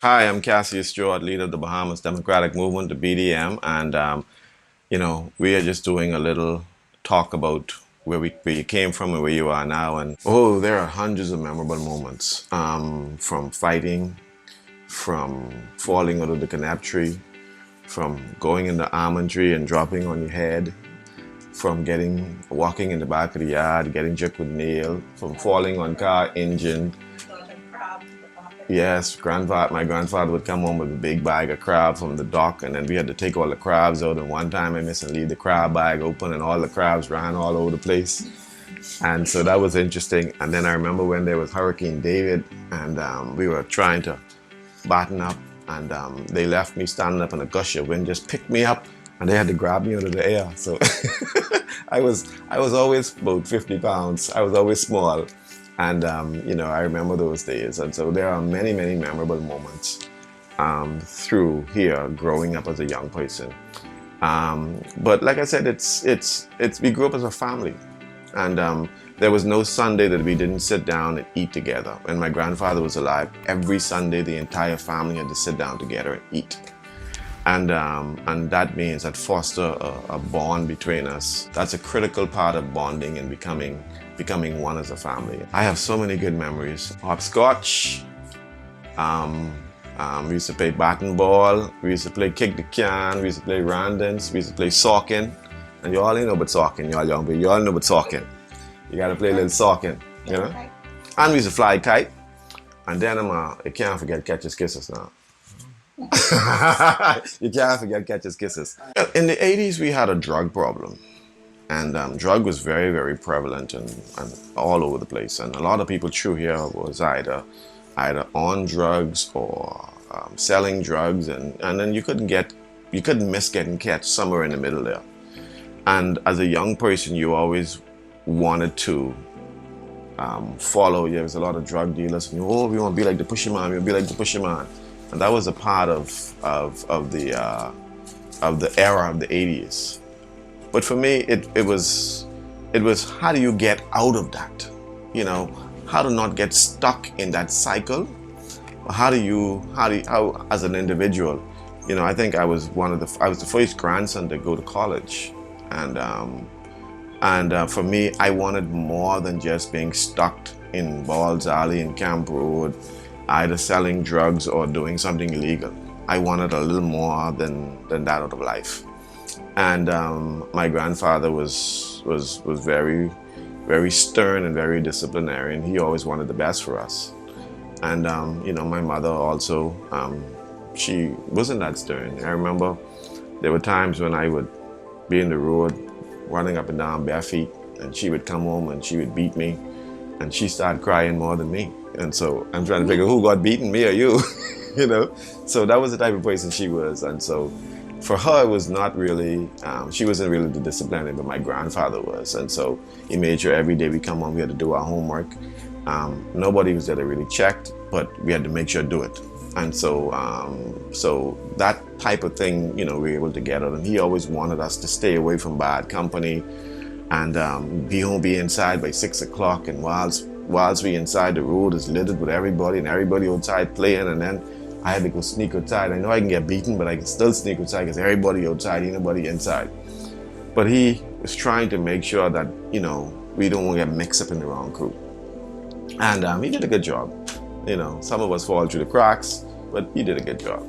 Hi, I'm Cassius Stuart, leader of the Bahamas Democratic Movement, the BDM, and we are just doing a little talk about where you came from and where you are now. And oh, there are hundreds of memorable moments, from fighting, from falling out of the canap tree, from going in the almond tree and dropping on your head, from walking in the back of the yard, getting jerked with nail, from falling on car engine. Yes, my grandfather would come home with a big bag of crab from the dock, and then we had to take all the crabs out. And one time I missed and leave the crab bag open, and all the crabs ran all over the place. And so that was interesting. And then I remember when there was Hurricane David, and we were trying to batten up, and they left me standing up in a gush of wind, just picked me up, and they had to grab me out of the air. So I was always about 50 pounds. I was always small. And, I remember those days. And so there are many, many memorable moments through here growing up as a young person. But like I said, we grew up as a family. And there was no Sunday that we didn't sit down and eat together. When my grandfather was alive, every Sunday the entire family had to sit down together and eat. And that means that foster a bond between us. That's a critical part of bonding and becoming one as a family. I have so many good memories. Hopscotch. We used to play bat and ball. We used to play kick the can. We used to play randons. We used to play socking. And you all know about socking, y'all young people. You all know about socking. You gotta play a little socking, you know? And we used to fly kite. And then you can't forget Catches Kisses now. You can't forget Catches Kisses. In the 80s, we had a drug problem. And drug was very, very prevalent and all over the place. And a lot of people through here was either on drugs or selling drugs. And then you couldn't miss getting catch somewhere in the middle there. And as a young person, you always wanted to follow. There was a lot of drug dealers. And we want to be like the pusher man. We want to be like the pusher man. And that was a part of the era of the 80s. But for me, it was how do you get out of that? How to not get stuck in that cycle? How as an individual, I think I was the first grandson to go to college, and for me, I wanted more than just being stuck in Ball's Alley and Camp Road, either selling drugs or doing something illegal. I wanted a little more than that out of life. And my grandfather was very, very stern and very disciplinarian. He always wanted the best for us. And my mother also, she wasn't that stern. I remember there were times when I would be in the road, running up and down bare feet, and she would come home and she would beat me, and she started crying more than me. And so I'm trying to figure who got beaten, me or you, So that was the type of person she was. And so for her, it was not really, she wasn't really the disciplinarian, but my grandfather was. And so he made sure every day we come home, we had to do our homework. Nobody was there to really check, but we had to make sure to do it. And so that type of thing, we were able to get out. And he always wanted us to stay away from bad company and be inside by 6 o'clock. And whilst we inside, the road is littered with everybody and everybody outside playing. And then I had to go sneak outside. I know I can get beaten, but I can still sneak outside because everybody outside, ain't nobody inside. But he was trying to make sure that, we don't get mixed up in the wrong crew. And he did a good job. Some of us fall through the cracks, but he did a good job.